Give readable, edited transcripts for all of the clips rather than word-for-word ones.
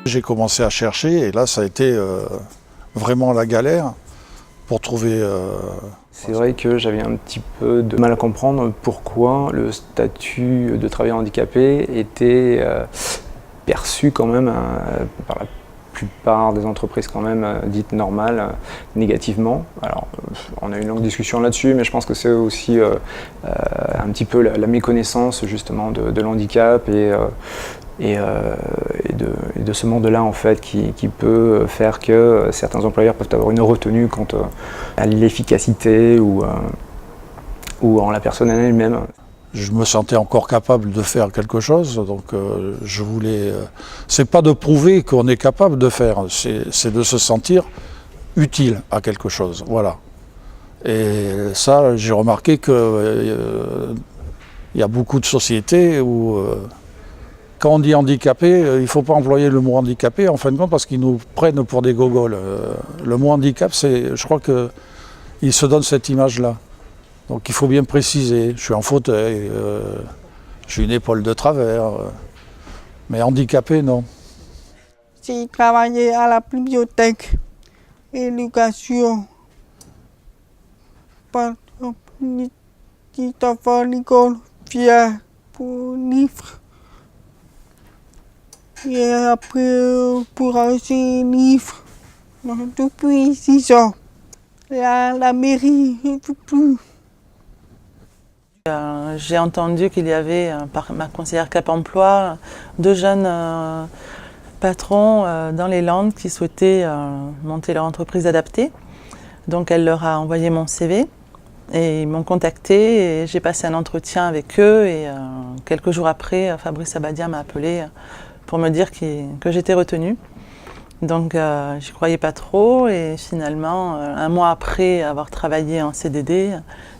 J'ai commencé à chercher et là ça a été vraiment la galère pour trouver... C'est vrai que j'avais un petit peu de mal à comprendre pourquoi le statut de travailleur handicapé était perçu quand même par la plupart des entreprises quand même dites normales négativement. Alors on a eu une longue discussion là-dessus, mais je pense que c'est aussi un petit peu la méconnaissance justement de l'handicap et de ce monde-là en fait qui peut faire que certains employeurs peuvent avoir une retenue quant à l'efficacité ou en la personne en elle-même. Je me sentais encore capable de faire quelque chose, donc je voulais... c'est pas de prouver qu'on est capable de faire, c'est de se sentir utile à quelque chose, voilà. Et ça, j'ai remarqué que y a beaucoup de sociétés où... quand on dit handicapé, il ne faut pas employer le mot handicapé, en fin de compte, parce qu'ils nous prennent pour des gogoles. Le mot handicap, je crois qu'il se donne cette image-là. Donc il faut bien préciser, je suis en fauteuil, j'ai une épaule de travers, mais handicapé, non. J'ai travaillé à la bibliothèque, éducation, par petit enfant, l'école, fier pour livre. Et après, pour acheter un livre, depuis 6 ans, la mairie ne veut plus. J'ai entendu qu'il y avait, par ma conseillère Cap Emploi, 2 jeunes patrons dans les Landes qui souhaitaient monter leur entreprise adaptée. Donc elle leur a envoyé mon CV et ils m'ont contacté et j'ai passé un entretien avec eux et quelques jours après, Fabrice Abadia m'a appelé pour me dire que j'étais retenue. Donc j'y croyais pas trop et finalement, un mois après avoir travaillé en CDD,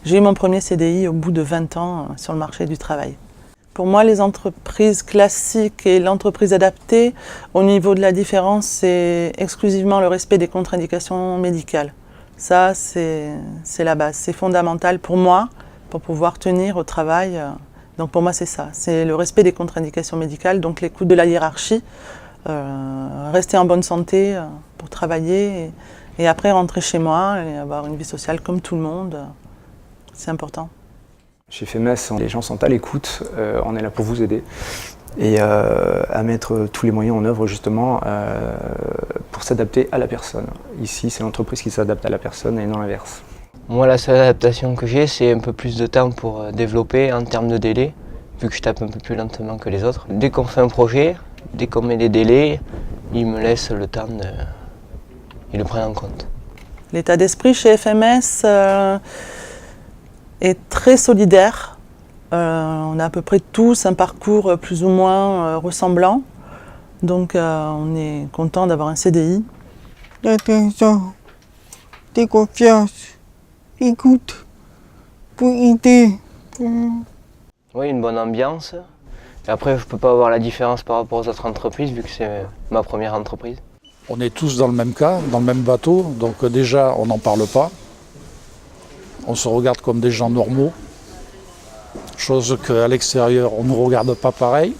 j'ai eu mon premier CDI au bout de 20 ans sur le marché du travail. Pour moi, les entreprises classiques et l'entreprise adaptée, au niveau de la différence, c'est exclusivement le respect des contre-indications médicales. Ça, c'est la base, c'est fondamental pour moi, pour pouvoir tenir au travail. Donc pour moi, c'est ça, c'est le respect des contre-indications médicales, donc l'écoute de la hiérarchie, rester en bonne santé pour travailler et après rentrer chez moi et avoir une vie sociale comme tout le monde, c'est important. Chez FEMES, les gens sont à l'écoute, on est là pour vous aider et à mettre tous les moyens en œuvre justement pour s'adapter à la personne. Ici, c'est l'entreprise qui s'adapte à la personne et non l'inverse. Moi, la seule adaptation que j'ai, c'est un peu plus de temps pour développer en termes de délai, vu que je tape un peu plus lentement que les autres. Dès qu'on fait un projet, dès qu'on met des délais, ils me laissent le temps ils le prennent en compte. L'état d'esprit chez FMS est très solidaire. On a à peu près tous un parcours plus ou moins ressemblant. Donc on est content d'avoir un CDI. D'attention, de confiance, écoute, pour aider. Oui, une bonne ambiance. Et après, je ne peux pas avoir la différence par rapport aux autres entreprises, vu que c'est ma première entreprise. On est tous dans le même cas, dans le même bateau, donc déjà on n'en parle pas. On se regarde comme des gens normaux, chose qu'à l'extérieur on ne nous regarde pas pareil.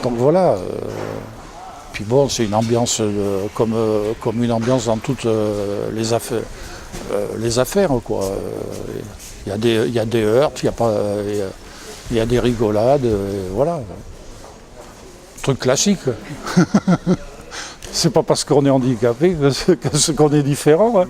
Donc voilà. Puis bon, c'est une ambiance comme une ambiance dans toutes les affaires, quoi. Il y a des heurts, il y a des rigolades, voilà. Truc classique. C'est pas parce qu'on est handicapé qu'on est différent. Hein.